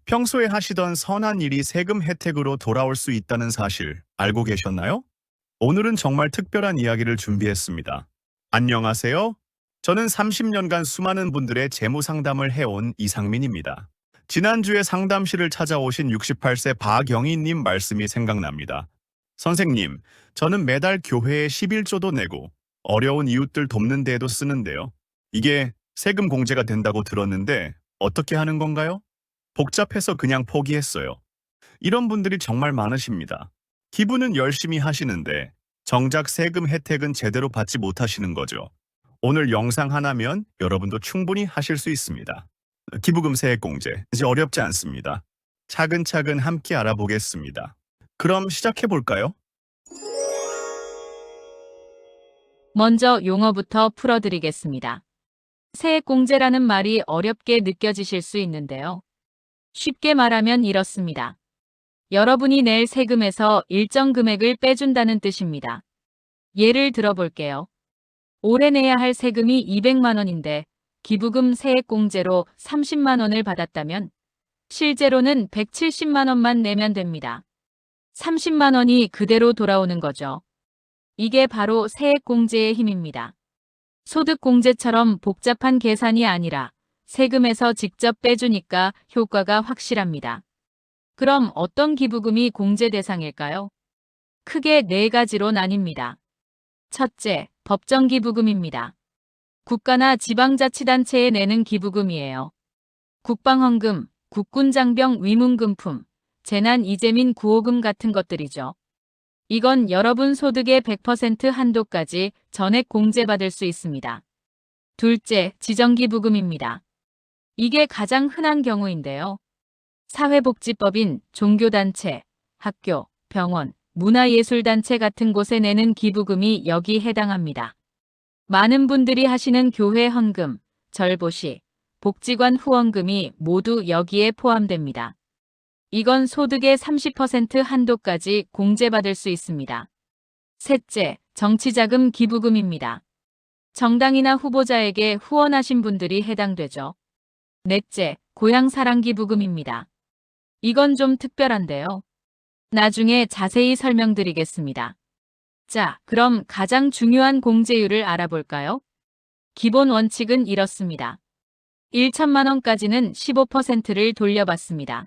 평소에 하시던 선한 일이 세금 혜택으로 돌아올 수 있다는 사실 알고 계셨나요? 오늘은 정말 특별한 이야기를 준비했습니다. 안녕하세요. 저는 30년간 수많은 분들의 재무 상담을 해온 이상민입니다. 지난주에 상담실을 찾아오신 68세 박영희님 말씀이 생각납니다. 선생님, 저는 매달 교회에 11조도 내고 어려운 이웃들 돕는 데에도 쓰는데요. 이게 세금 공제가 된다고 들었는데 어떻게 하는 건가요? 복잡해서 그냥 포기했어요. 이런 분들이 정말 많으십니다. 기부는 열심히 하시는데 정작 세금 혜택은 제대로 받지 못하시는 거죠. 오늘 영상 하나면 여러분도 충분히 하실 수 있습니다. 기부금 세액공제, 이제 어렵지 않습니다. 차근차근 함께 알아보겠습니다. 그럼 시작해볼까요? 먼저 용어부터 풀어드리겠습니다. 세액공제라는 말이 어렵게 느껴지실 수 있는데요. 쉽게 말하면 이렇습니다. 여러분이 낼 세금에서 일정 금액을 빼준다는 뜻입니다. 예를 들어볼게요. 올해 내야 할 세금이 200만 원인데 기부금 세액공제로 30만 원을 받았다면 실제로는 170만 원만 내면 됩니다. 30만 원이 그대로 돌아오는 거죠. 이게 바로 세액공제의 힘입니다. 소득공제처럼 복잡한 계산이 아니라 세금에서 직접 빼주니까 효과가 확실합니다. 그럼 어떤 기부금이 공제 대상일까요? 크게 네 가지로 나뉩니다. 첫째, 법정기부금입니다. 국가나 지방자치단체에 내는 기부금이에요. 국방헌금, 국군장병 위문금품, 재난이재민 구호금 같은 것들이죠. 이건 여러분 소득의 100% 한도까지 전액 공제받을 수 있습니다. 둘째, 지정기부금입니다. 이게 가장 흔한 경우인데요. 사회복지법인 종교단체, 학교, 병원, 문화예술단체 같은 곳에 내는 기부금이 여기 해당합니다. 많은 분들이 하시는 교회 헌금, 절보시, 복지관 후원금이 모두 여기에 포함됩니다. 이건 소득의 30% 한도까지 공제받을 수 있습니다. 셋째, 정치자금 기부금입니다. 정당이나 후보자에게 후원하신 분들이 해당되죠. 넷째, 고향사랑기부금입니다. 이건 좀 특별한데요. 나중에 자세히 설명드리겠습니다. 자, 그럼 가장 중요한 공제율을 알아볼까요? 기본 원칙은 이렇습니다. 1천만 원까지는 15%를 돌려받습니다.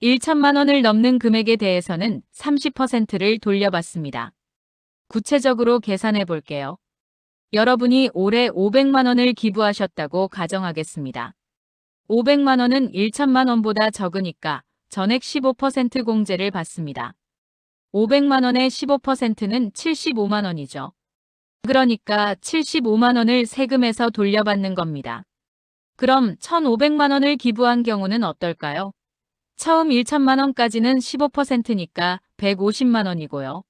1천만 원을 넘는 금액에 대해서는 30%를 돌려받습니다. 구체적으로 계산해 볼게요. 여러분이 올해 500만 원을 기부하셨다고 가정하겠습니다. 500만 원은 1천만 원보다 적으니까 전액 15% 공제를 받습니다. 500만 원의 15%는 75만 원이죠. 그러니까 75만 원을 세금에서 돌려받는 겁니다. 그럼 1,500만 원을 기부한 경우는 어떨까요? 처음 1천만 원까지는 15%니까 150만 원이고요.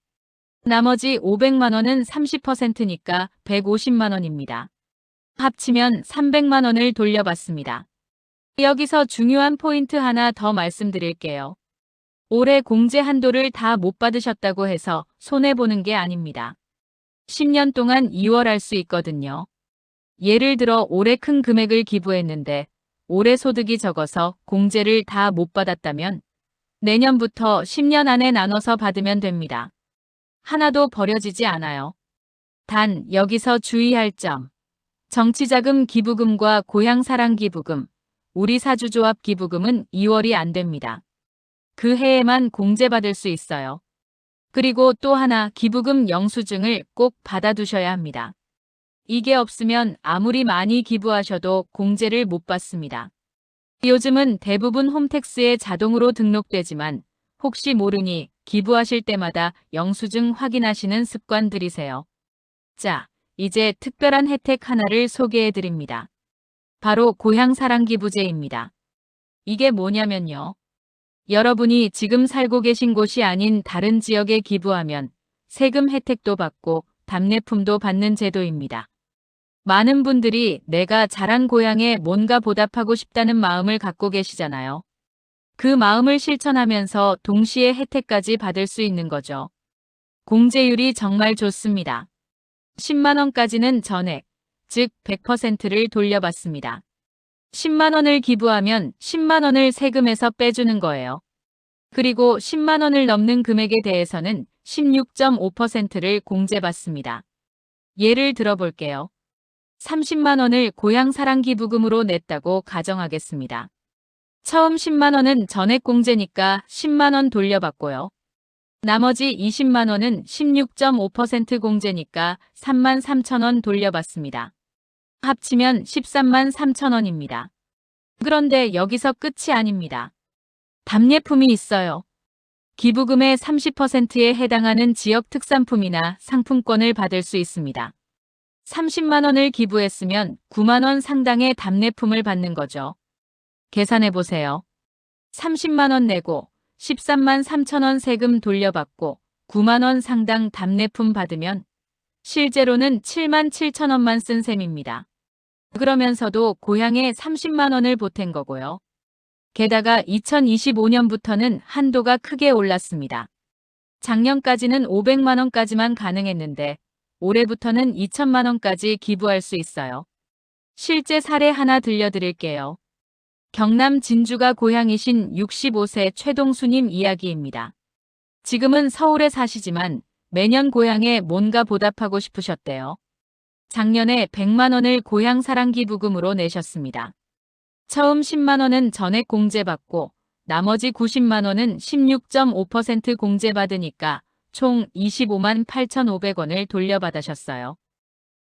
나머지 500만 원은 30%니까 150만 원입니다. 합치면 300만 원을 돌려받습니다. 여기서 중요한 포인트 하나 더 말씀드릴게요. 올해 공제 한도를 다 못 받으셨다고 해서 손해보는 게 아닙니다. 10년 동안 2월할 수 있거든요. 예를 들어 올해 큰 금액을 기부했는데 올해 소득이 적어서 공제를 다 못 받았다면 내년부터 10년 안에 나눠서 받으면 됩니다. 하나도 버려지지 않아요. 단 여기서 주의할 점. 정치자금 기부금과 고향사랑기부금, 우리사주조합 기부금은 2월이 안 됩니다. 그 해에만 공제받을 수 있어요. 그리고 또 하나 기부금 영수증을 꼭 받아두셔야 합니다. 이게 없으면 아무리 많이 기부하셔도 공제를 못 받습니다. 요즘은 대부분 홈택스에 자동으로 등록되지만 혹시 모르니 기부하실 때마다 영수증 확인하시는 습관 들이세요. 자, 이제 특별한 혜택 하나를 소개해 드립니다. 바로 고향사랑기부제입니다. 이게 뭐냐면요. 여러분이 지금 살고 계신 곳이 아닌 다른 지역에 기부하면 세금 혜택도 받고 답례품도 받는 제도입니다. 많은 분들이 내가 자란 고향에 뭔가 보답하고 싶다는 마음을 갖고 계시잖아요. 그 마음을 실천하면서 동시에 혜택까지 받을 수 있는 거죠. 공제율이 정말 좋습니다. 10만 원까지는 전액, 즉 100%를 돌려받습니다. 10만 원을 기부하면 10만 원을 세금에서 빼주는 거예요. 그리고 10만 원을 넘는 금액에 대해서는 16.5%를 공제받습니다. 예를 들어볼게요. 30만 원을 고향사랑기부금으로 냈다고 가정하겠습니다. 처음 10만 원은 전액공제니까 10만 원 돌려받고요. 나머지 20만 원은 16.5% 공제니까 3만 3천 원 돌려받습니다. 합치면 13만 3천 원입니다. 그런데 여기서 끝이 아닙니다. 답례품이 있어요. 기부금의 30%에 해당하는 지역 특산품이나 상품권을 받을 수 있습니다. 30만 원을 기부했으면 9만 원 상당의 답례품을 받는 거죠. 계산해 보세요. 30만 원 내고 13만 3천 원 세금 돌려받고 9만 원 상당 답례품 받으면 실제로는 7만 7천 원만 쓴 셈입니다. 그러면서도 고향에 30만 원을 보탠 거고요. 게다가 2025년부터는 한도가 크게 올랐습니다. 작년까지는 500만 원까지만 가능했는데 올해부터는 2천만 원까지 기부할 수 있어요. 실제 사례 하나 들려드릴게요. 경남 진주가 고향이신 65세 최동수님 이야기입니다. 지금은 서울에 사시지만 매년 고향에 뭔가 보답하고 싶으셨대요. 작년에 100만 원을 고향사랑기부금으로 내셨습니다. 처음 10만 원은 전액 공제받고 나머지 90만 원은 16.5% 공제받으니까 총 25만 8,500원을 돌려받으셨어요.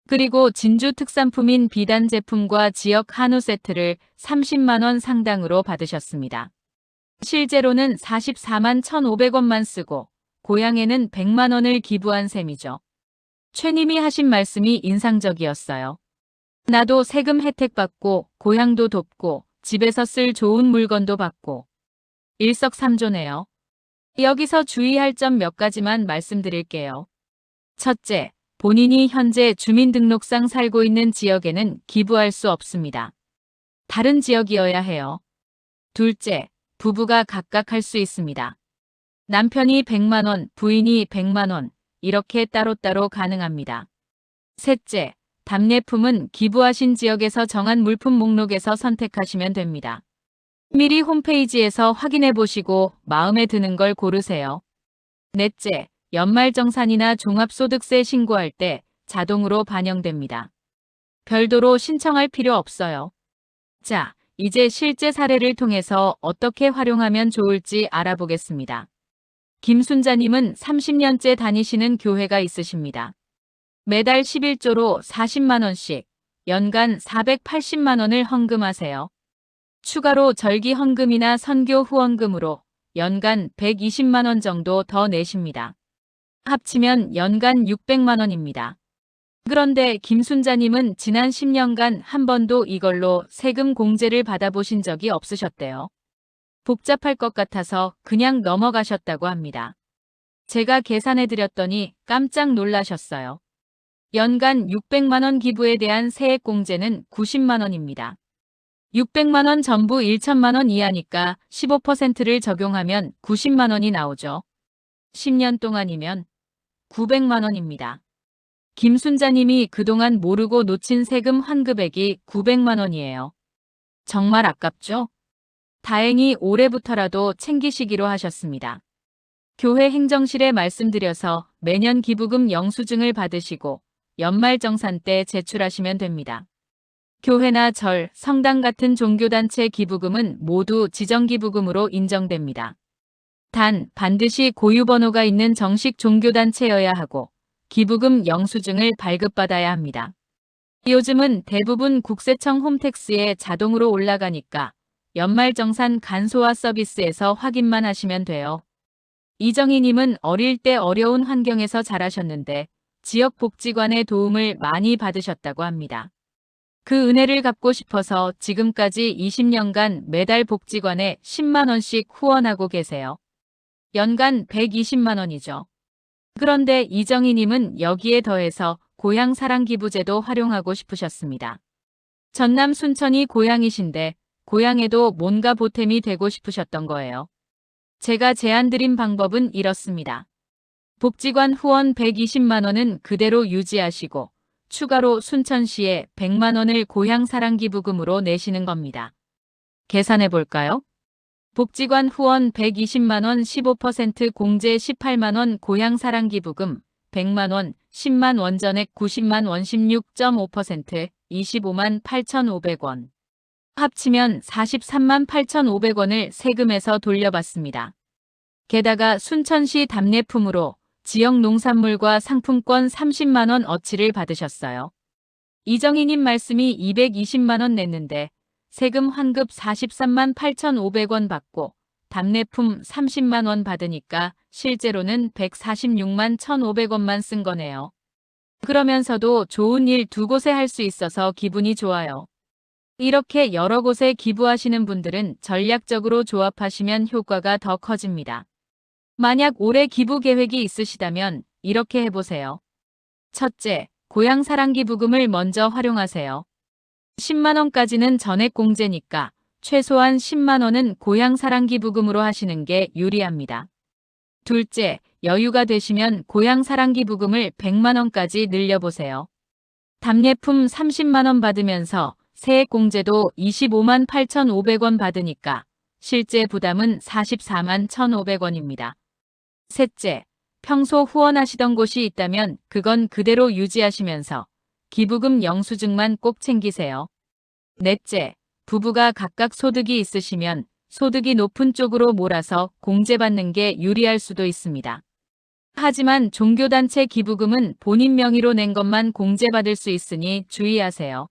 그리고 진주 특산품인 비단 제품과 지역 한우 세트를 30만 원 상당으로 받으셨습니다. 실제로는 44만 1,500원만 쓰고 고향에는 100만 원을 기부한 셈이죠. 최님이 하신 말씀이 인상적이었어요. 나도 세금 혜택 받고 고향도 돕고 집에서 쓸 좋은 물건도 받고 일석삼조네요. 여기서 주의할 점 몇 가지만 말씀드릴게요. 첫째, 본인이 현재 주민등록상 살고 있는 지역에는 기부할 수 없습니다. 다른 지역이어야 해요. 둘째, 부부가 각각 할 수 있습니다. 남편이 100만 원, 부인이 100만 원, 이렇게 따로따로 가능합니다. 셋째, 답례품은 기부하신 지역에서 정한 물품 목록에서 선택하시면 됩니다. 미리 홈페이지에서 확인해 보시고 마음에 드는 걸 고르세요. 넷째, 연말정산이나 종합소득세 신고할 때 자동으로 반영됩니다. 별도로 신청할 필요 없어요. 자, 이제 실제 사례를 통해서 어떻게 활용하면 좋을지 알아보겠습니다. 김순자님은 30년째 다니시는 교회가 있으십니다. 매달 11조로 40만 원씩, 연간 480만 원을 헌금하세요. 추가로 절기 헌금이나 선교 후원금으로 연간 120만 원 정도 더 내십니다. 합치면 연간 600만 원입니다. 그런데 김순자님은 지난 10년간 한 번도 이걸로 세금 공제를 받아보신 적이 없으셨대요. 복잡할 것 같아서 그냥 넘어가셨다고 합니다. 제가 계산해드렸더니 깜짝 놀라셨어요. 연간 600만 원 기부에 대한 세액 공제는 90만 원입니다. 600만 원 전부 1천만 원 이하니까 15%를 적용하면 90만 원이 나오죠. 10년 동안이면 900만 원입니다. 김순자님이 그동안 모르고 놓친 세금 환급액이 900만 원이에요. 정말 아깝죠? 다행히 올해부터라도 챙기시기로 하셨습니다. 교회 행정실에 말씀드려서 매년 기부금 영수증을 받으시고 연말정산 때 제출하시면 됩니다. 교회나 절, 성당 같은 종교단체 기부금은 모두 지정기부금으로 인정됩니다. 단, 반드시 고유번호가 있는 정식 종교단체여야 하고 기부금 영수증을 발급받아야 합니다. 요즘은 대부분 국세청 홈택스에 자동으로 올라가니까 연말정산 간소화 서비스에서 확인만 하시면 돼요. 이정희님은 어릴 때 어려운 환경에서 자라셨는데 지역복지관의 도움을 많이 받으셨다고 합니다. 그 은혜를 갚고 싶어서 지금까지 20년간 매달 복지관에 10만 원씩 후원하고 계세요. 연간 120만 원이죠. 그런데 이정희님은 여기에 더해서 고향사랑기부제도 활용하고 싶으셨습니다. 전남 순천이 고향이신데 고향에도 뭔가 보탬이 되고 싶으셨던 거예요. 제가 제안드린 방법은 이렇습니다. 복지관 후원 120만 원은 그대로 유지하시고 추가로 순천시에 100만 원을 고향사랑기부금으로 내시는 겁니다. 계산해 볼까요? 복지관 후원 120만 원 15% 공제 18만 원 고향사랑기부금 100만 원 10만 원 전액 90만 원 16.5% 25만 8,500원. 합치면 43만 8,500원을 세금에서 돌려받습니다. 게다가 순천시 답례품으로 지역 농산물과 상품권 30만 원 어치를 받으셨어요. 이정희님 말씀이 220만 원 냈는데 세금 환급 43만 8,500원 받고 답례품 30만 원 받으니까 실제로는 146만 1,500원만 쓴 거네요. 그러면서도 좋은 일 두 곳에 할 수 있어서 기분이 좋아요. 이렇게 여러 곳에 기부하시는 분들은 전략적으로 조합하시면 효과가 더 커집니다. 만약 올해 기부 계획이 있으시다면 이렇게 해보세요. 첫째, 고향사랑기부금을 먼저 활용하세요. 10만 원까지는 전액 공제니까 최소한 10만 원은 고향사랑기부금으로 하시는 게 유리합니다. 둘째, 여유가 되시면 고향사랑기부금을 100만 원까지 늘려보세요. 답례품 30만 원 받으면서 세액 공제도 25만 8,500원 받으니까 실제 부담은 44만 1,500원입니다. 셋째, 평소 후원하시던 곳이 있다면 그건 그대로 유지하시면서 기부금 영수증만 꼭 챙기세요. 넷째, 부부가 각각 소득이 있으시면 소득이 높은 쪽으로 몰아서 공제받는 게 유리할 수도 있습니다. 하지만 종교단체 기부금은 본인 명의로 낸 것만 공제받을 수 있으니 주의하세요.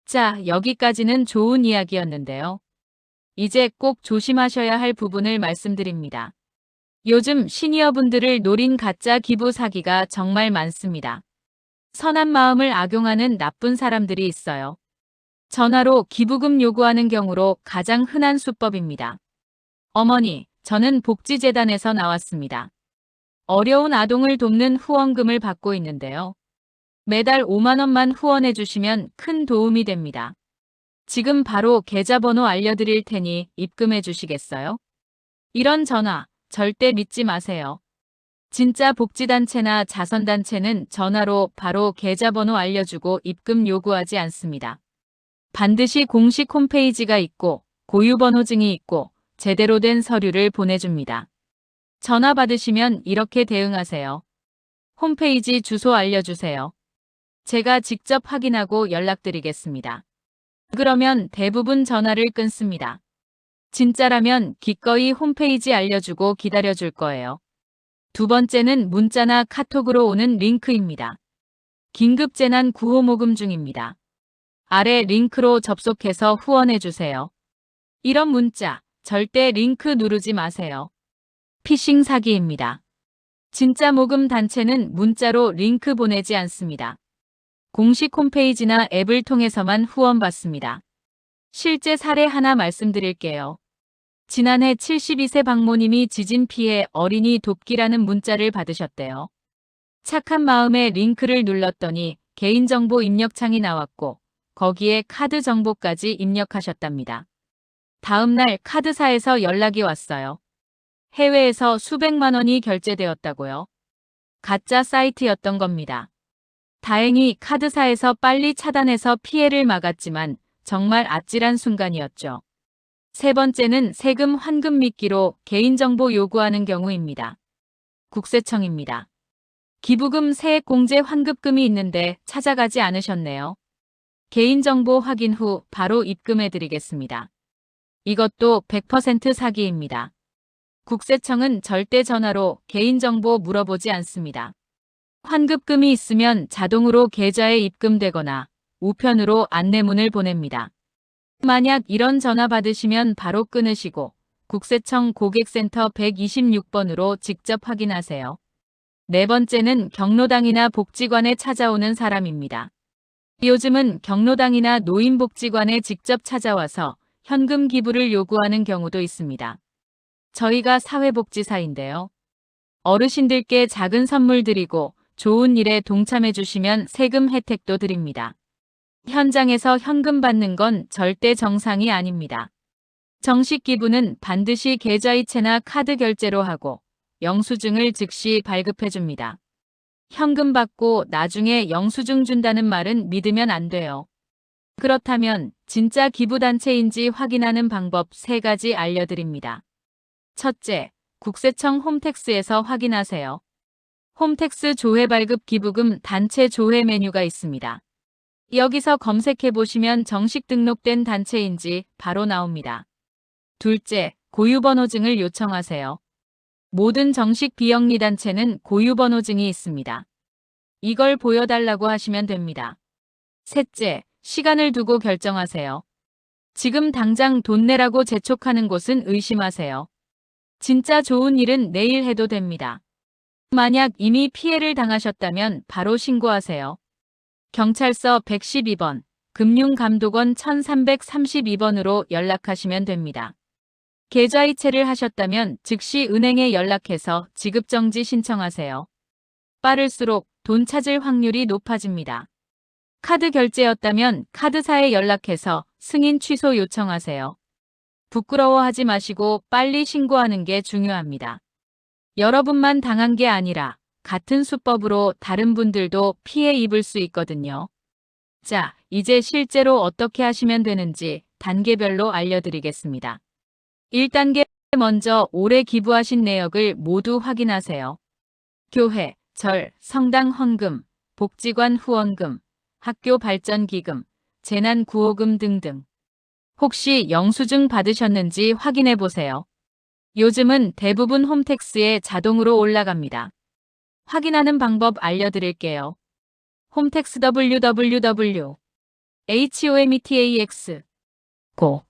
자, 여기까지는 좋은 이야기였는데요. 이제 꼭 조심하셔야 할 부분을 말씀드립니다. 요즘 시니어분들을 노린 가짜 기부 사기가 정말 많습니다. 선한 마음을 악용하는 나쁜 사람들이 있어요. 전화로 기부금 요구하는 경우로 가장 흔한 수법입니다. 어머니, 저는 복지재단에서 나왔습니다. 어려운 아동을 돕는 후원금을 받고 있는데요. 매달 5만 원만 후원해 주시면 큰 도움이 됩니다. 지금 바로 계좌번호 알려드릴 테니 입금해 주시겠어요? 이런 전화 절대 믿지 마세요. 진짜 복지단체나 자선단체는 전화로 바로 계좌번호 알려주고 입금 요구하지 않습니다. 반드시 공식 홈페이지가 있고 고유번호증이 있고 제대로 된 서류를 보내줍니다. 전화 받으시면 이렇게 대응하세요. 홈페이지 주소 알려주세요. 제가 직접 확인하고 연락드리겠습니다. 그러면 대부분 전화를 끊습니다. 진짜라면 기꺼이 홈페이지 알려주고 기다려줄 거예요. 두 번째는 문자나 카톡으로 오는 링크입니다. 긴급재난 구호 모금 중입니다. 아래 링크로 접속해서 후원해주세요. 이런 문자 절대 링크 누르지 마세요. 피싱 사기입니다. 진짜 모금 단체는 문자로 링크 보내지 않습니다. 공식 홈페이지나 앱을 통해서만 후원받습니다. 실제 사례 하나 말씀드릴게요. 지난해 72세 박모님이 지진 피해 어린이 돕기라는 문자를 받으셨대요. 착한 마음에 링크를 눌렀더니 개인정보 입력창이 나왔고 거기에 카드 정보까지 입력하셨답니다. 다음 날 카드사에서 연락이 왔어요. 해외에서 수백만 원이 결제되었다고요. 가짜 사이트였던 겁니다. 다행히 카드사에서 빨리 차단해서 피해를 막았지만 정말 아찔한 순간이었죠. 세 번째는 세금 환급 미끼로 개인정보 요구하는 경우입니다. 국세청입니다. 기부금 세액 공제 환급금이 있는데 찾아가지 않으셨네요. 개인정보 확인 후 바로 입금해드리겠습니다. 이것도 100% 사기입니다. 국세청은 절대 전화로 개인정보 물어보지 않습니다. 환급금이 있으면 자동으로 계좌에 입금되거나 우편으로 안내문을 보냅니다. 만약 이런 전화 받으시면 바로 끊으시고 국세청 고객센터 126번으로 직접 확인하세요. 네 번째는 경로당이나 복지관에 찾아오는 사람입니다. 요즘은 경로당이나 노인복지관에 직접 찾아와서 현금 기부를 요구하는 경우도 있습니다. 저희가 사회복지사인데요. 어르신들께 작은 선물 드리고 좋은 일에 동참해 주시면 세금 혜택도 드립니다. 현장에서 현금 받는 건 절대 정상이 아닙니다. 정식 기부는 반드시 계좌이체나 카드 결제로 하고 영수증을 즉시 발급해 줍니다. 현금 받고 나중에 영수증 준다는 말은 믿으면 안 돼요. 그렇다면 진짜 기부단체인지 확인하는 방법 3가지 알려드립니다. 첫째, 국세청 홈택스에서 확인하세요. 홈택스 조회 발급 기부금 단체 조회 메뉴가 있습니다. 여기서 검색해 보시면 정식 등록된 단체인지 바로 나옵니다. 둘째, 고유번호증을 요청하세요. 모든 정식 비영리 단체는 고유번호증이 있습니다. 이걸 보여달라고 하시면 됩니다. 셋째, 시간을 두고 결정하세요. 지금 당장 돈 내라고 재촉하는 곳은 의심하세요. 진짜 좋은 일은 내일 해도 됩니다. 만약 이미 피해를 당하셨다면 바로 신고하세요. 경찰서 112번, 금융감독원 1332번으로 연락하시면 됩니다. 계좌이체를 하셨다면 즉시 은행에 연락해서 지급정지 신청하세요. 빠를수록 돈 찾을 확률이 높아집니다. 카드 결제였다면 카드사에 연락해서 승인 취소 요청하세요. 부끄러워하지 마시고 빨리 신고하는 게 중요합니다. 여러분만 당한 게 아니라 같은 수법으로 다른 분들도 피해 입을 수 있거든요. 자, 이제 실제로 어떻게 하시면 되는지 단계별로 알려드리겠습니다. 1단계 먼저 올해 기부하신 내역을 모두 확인하세요. 교회, 절, 성당 헌금, 복지관 후원금, 학교 발전기금, 재난구호금 등등. 혹시 영수증 받으셨는지 확인해 보세요. 요즘은 대부분 홈택스에 자동으로 올라갑니다. 확인하는 방법 알려드릴게요. 홈택스 www. HOMETAX. 고.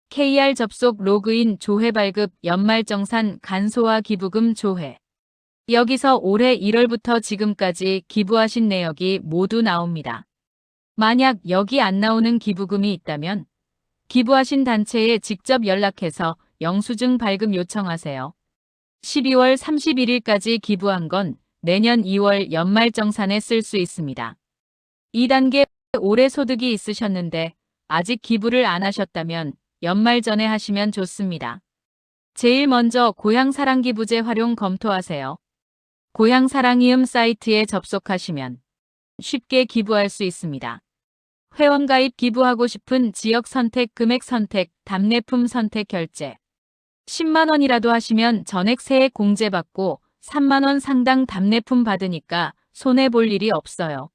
KR 접속 로그인 조회 발급 연말정산 간소화 기부금 조회. 여기서 올해 1월부터 지금까지 기부하신 내역이 모두 나옵니다. 만약 여기 안 나오는 기부금이 있다면 기부하신 단체에 직접 연락해서 영수증 발급 요청하세요. 12월 31일까지 기부한 건 내년 2월 연말정산에 쓸 수 있습니다. 2단계 올해 소득이 있으셨는데 아직 기부를 안 하셨다면 연말 전에 하시면 좋습니다. 제일 먼저 고향사랑기부제 활용 검토하세요. 고향사랑이음 사이트에 접속하시면 쉽게 기부할 수 있습니다. 회원가입 기부하고 싶은 지역 선택, 금액 선택, 답례품 선택 결제. 10만 원이라도 하시면 전액 세액 공제받고 3만 원 상당 답례품 받으니까 손해볼 일이 없어요.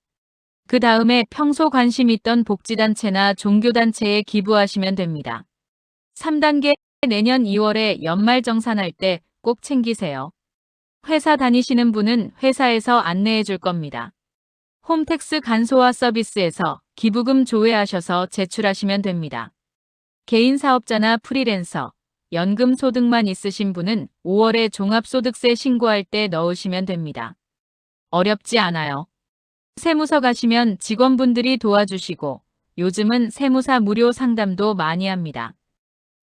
그 다음에 평소 관심 있던 복지단체나 종교단체에 기부하시면 됩니다. 3단계 내년 2월에 연말정산할 때 꼭 챙기세요. 회사 다니시는 분은 회사에서 안내해 줄 겁니다. 홈택스 간소화 서비스에서 기부금 조회하셔서 제출하시면 됩니다. 개인 사업자나 프리랜서, 연금 소득만 있으신 분은 5월에 종합소득세 신고할 때 넣으시면 됩니다. 어렵지 않아요. 세무서 가시면 직원분들이 도와주시고 요즘은 세무사 무료 상담도 많이 합니다.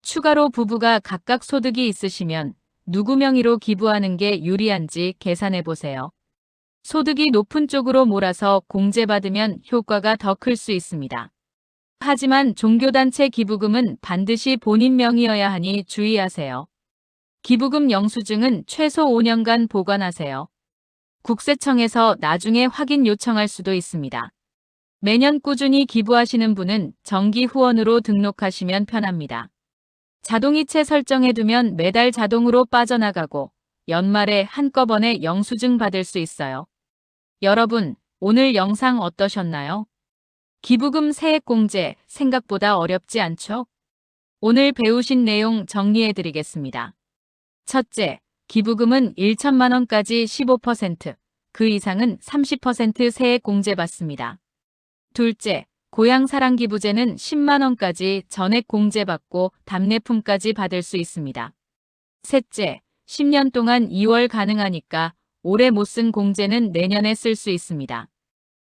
추가로 부부가 각각 소득이 있으시면 누구 명의로 기부하는 게 유리한지 계산해 보세요. 소득이 높은 쪽으로 몰아서 공제받으면 효과가 더 클 수 있습니다. 하지만 종교단체 기부금은 반드시 본인 명의여야 하니 주의하세요. 기부금 영수증은 최소 5년간 보관하세요. 국세청에서 나중에 확인 요청할 수도 있습니다. 매년 꾸준히 기부하시는 분은 정기 후원으로 등록하시면 편합니다. 자동이체 설정해두면 매달 자동으로 빠져나가고 연말에 한꺼번에 영수증 받을 수 있어요. 여러분, 오늘 영상 어떠셨나요? 기부금 세액공제 생각보다 어렵지 않죠? 오늘 배우신 내용 정리해드리겠습니다. 첫째, 기부금은 1천만 원까지 15%, 그 이상은 30% 세액공제 받습니다. 둘째, 고향사랑기부제는 10만 원까지 전액 공제받고 답례품까지 받을 수 있습니다. 셋째, 10년 동안 2월 가능하니까 올해 못 쓴 공제는 내년에 쓸 수 있습니다.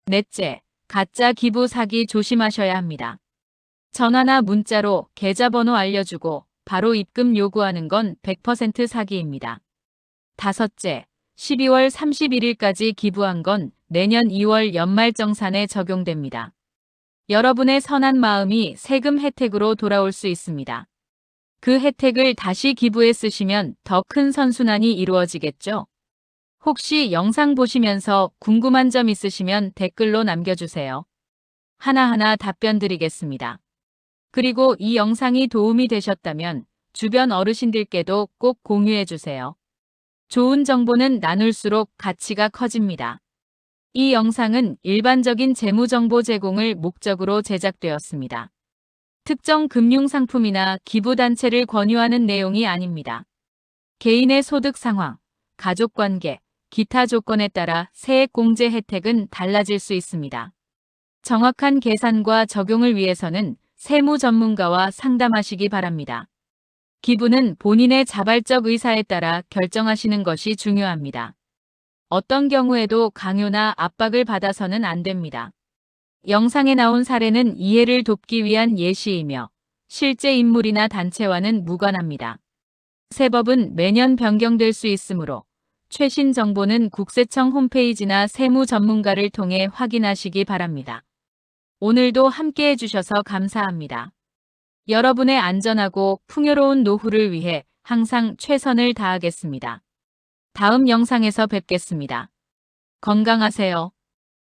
넷째, 가짜 기부 사기 조심하셔야 합니다. 전화나 문자로 계좌번호 알려주고 바로 입금 요구하는 건 100% 사기입니다. 다섯째, 12월 31일까지 기부한 건 내년 2월 연말정산에 적용됩니다. 여러분의 선한 마음이 세금 혜택으로 돌아올 수 있습니다. 그 혜택을 다시 기부에 쓰시면 더 큰 선순환이 이루어지겠죠? 혹시 영상 보시면서 궁금한 점 있으시면 댓글로 남겨주세요. 하나하나 답변 드리겠습니다. 그리고 이 영상이 도움이 되셨다면 주변 어르신들께도 꼭 공유해주세요. 좋은 정보는 나눌수록 가치가 커집니다. 이 영상은 일반적인 재무정보 제공을 목적으로 제작되었습니다. 특정 금융상품이나 기부단체를 권유하는 내용이 아닙니다. 개인의 소득 상황, 가족관계, 기타 조건에 따라 세액공제 혜택은 달라질 수 있습니다. 정확한 계산과 적용을 위해서는 세무 전문가와 상담하시기 바랍니다. 기부는 본인의 자발적 의사에 따라 결정하시는 것이 중요합니다. 어떤 경우에도 강요나 압박을 받아서는 안 됩니다. 영상에 나온 사례는 이해를 돕기 위한 예시이며 실제 인물이나 단체와는 무관합니다. 세법은 매년 변경될 수 있으므로 최신 정보는 국세청 홈페이지나 세무 전문가를 통해 확인하시기 바랍니다. 오늘도 함께 해주셔서 감사합니다. 여러분의 안전하고 풍요로운 노후를 위해 항상 최선을 다하겠습니다. 다음 영상에서 뵙겠습니다. 건강하세요.